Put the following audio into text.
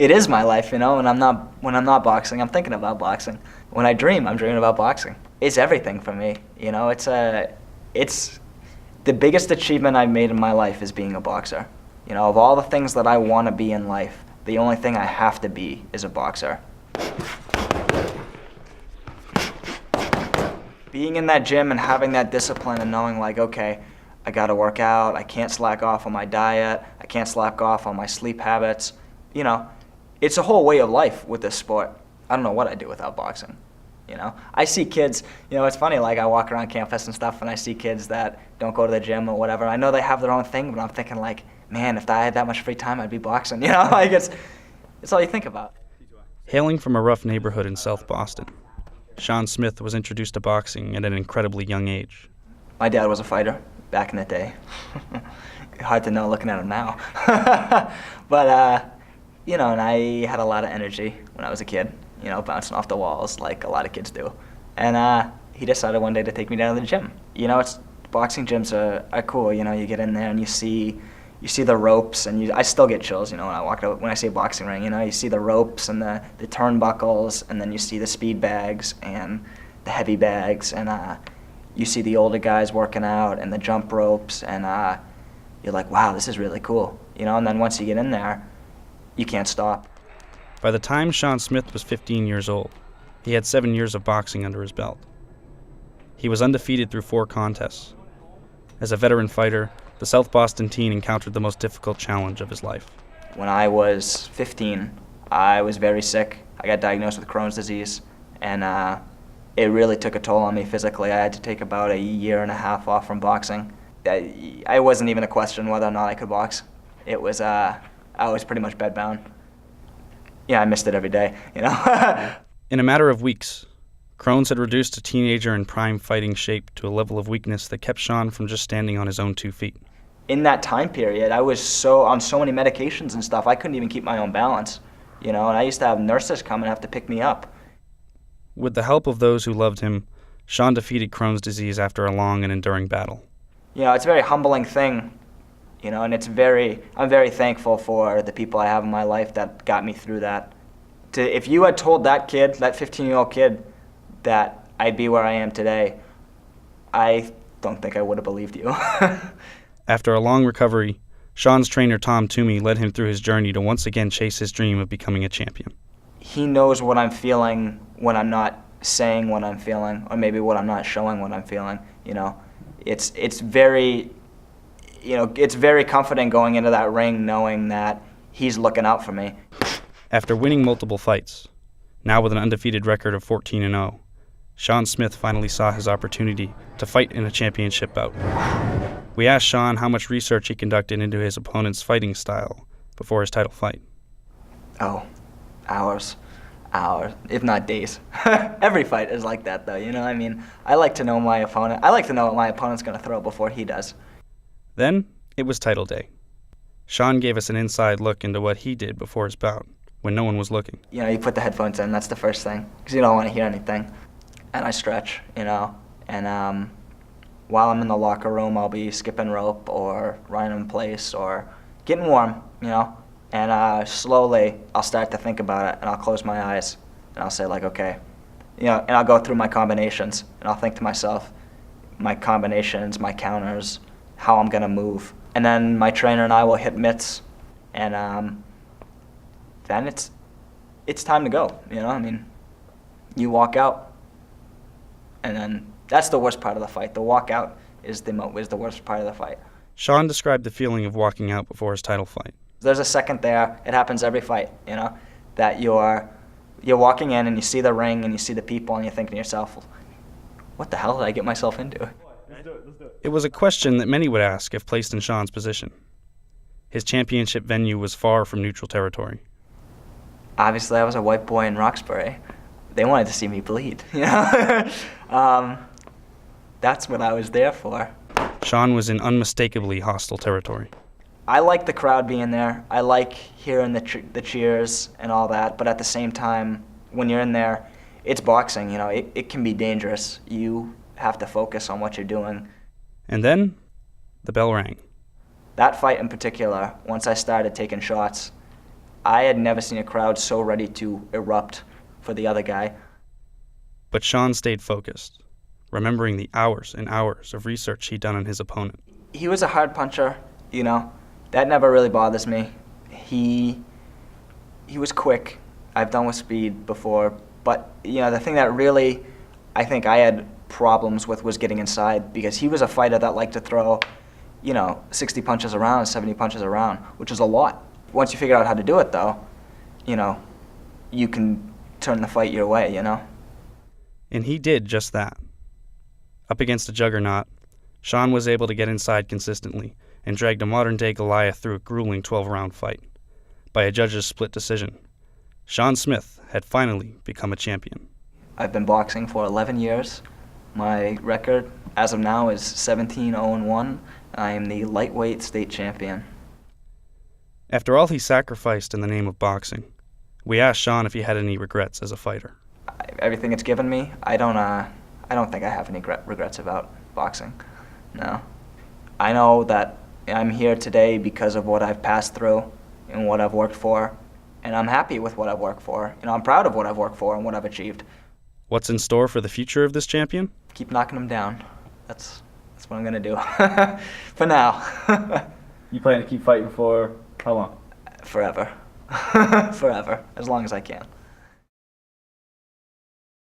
it is my life, when I'm not boxing, I'm thinking about boxing. When I dream, I'm dreaming about boxing. It's everything for me, it's the biggest achievement I've made in my life is being a boxer. Of all the things that I want to be in life, the only thing I have to be is a boxer. Being in that gym and having that discipline and knowing okay, I gotta work out, I can't slack off on my diet, I can't slack off on my sleep habits. It's a whole way of life with this sport. I don't know what I'd do without boxing. I see kids, it's funny, I walk around campus and stuff and I see kids that don't go to the gym or whatever. I know they have their own thing, but I'm thinking man, if I had that much free time, I'd be boxing, it's all you think about. Hailing from a rough neighborhood in South Boston, Shaun Smith was introduced to boxing at an incredibly young age. My dad was a fighter back in the day. Hard to know looking at him now. But, and I had a lot of energy when I was a kid, bouncing off the walls like a lot of kids do. And he decided one day to take me down to the gym. Boxing gyms are cool, you get in there and you see the ropes, and I still get chills, when I see a boxing ring, you see the ropes and the turnbuckles, and then you see the speed bags and the heavy bags, and you see the older guys working out and the jump ropes, and you're like, wow, this is really cool, and then once you get in there, you can't stop. By the time Shaun Smith was 15 years old, he had 7 years of boxing under his belt. He was undefeated through 4 contests. As a veteran fighter, the South Boston teen encountered the most difficult challenge of his life. When I was 15, I was very sick. I got diagnosed with Crohn's disease, and it really took a toll on me physically. I had to take about a year and a half off from boxing. I wasn't even a question whether or not I could box. It was, I was pretty much bedbound. Yeah, I missed it every day, In a matter of weeks, Crohn's had reduced a teenager in prime fighting shape to a level of weakness that kept Shaun from just standing on his own 2 feet. In that time period, I was on so many medications and stuff, I couldn't even keep my own balance, and I used to have nurses come and have to pick me up. With the help of those who loved him, Shaun defeated Crohn's disease after a long and enduring battle. It's a very humbling thing, and I'm very thankful for the people I have in my life that got me through that. If you had told that 15-year-old kid, that I'd be where I am today, I don't think I would have believed you. After a long recovery, Shaun's trainer Tom Toomey led him through his journey to once again chase his dream of becoming a champion. He knows what I'm feeling when I'm not saying what I'm feeling, or maybe what I'm not showing what I'm feeling. It's very comforting going into that ring knowing that he's looking out for me. After winning multiple fights, now with an undefeated record of 14-0, Shaun Smith finally saw his opportunity to fight in a championship bout. We asked Shaun how much research he conducted into his opponent's fighting style before his title fight. Oh, hours, if not days. Every fight is like that, though, I like to know my opponent. I like to know what my opponent's going to throw before he does. Then, it was title day. Shaun gave us an inside look into what he did before his bout, when no one was looking. You put the headphones in, that's the first thing, because you don't want to hear anything. And I stretch, and while I'm in the locker room, I'll be skipping rope or running in place or getting warm, and slowly I'll start to think about it, and I'll close my eyes, and I'll say, okay, and I'll go through my combinations, and I'll think to myself, my combinations, my counters, how I'm going to move. And then my trainer and I will hit mitts, and then it's time to go, you walk out, and then that's the worst part of the fight. The walkout is the worst part of the fight. Shaun described the feeling of walking out before his title fight. There's a second there. It happens every fight, that you're walking in and you see the ring and you see the people and you're thinking to yourself, what the hell did I get myself into? It was a question that many would ask if placed in Shaun's position. His championship venue was far from neutral territory. Obviously, I was a white boy in Roxbury. They wanted to see me bleed, That's what I was there for. Shaun was in unmistakably hostile territory. I like the crowd being there. I like hearing the cheers and all that, but at the same time, when you're in there, it's boxing, it can be dangerous. You have to focus on what you're doing. And then, the bell rang. That fight in particular, once I started taking shots, I had never seen a crowd so ready to erupt for the other guy. But Shaun stayed focused, remembering the hours and hours of research he'd done on his opponent. He was a hard puncher, you know. That never really bothers me. He was quick. I've done with speed before. But, you know, the thing that really I think I had problems with was getting inside, because he was a fighter that liked to throw, 60 punches around, 70 punches around, which is a lot. Once you figure out how to do it, though, you can turn the fight your way, And he did just that. Up against a juggernaut, Shaun was able to get inside consistently and dragged a modern-day Goliath through a grueling 12-round fight. By a judge's split decision, Shaun Smith had finally become a champion. I've been boxing for 11 years. My record, as of now, is 17-0-1. I am the lightweight state champion. After all he sacrificed in the name of boxing, we asked Shaun if he had any regrets as a fighter. Everything it's given me, I don't think I have any regrets about boxing. No. I know that I'm here today because of what I've passed through and what I've worked for, and I'm happy with what I've worked for. I'm proud of what I've worked for and what I've achieved. What's in store for the future of this champion? Keep knocking them down. That's what I'm going to do for now. You plan to keep fighting for how long? Forever. Forever. As long as I can.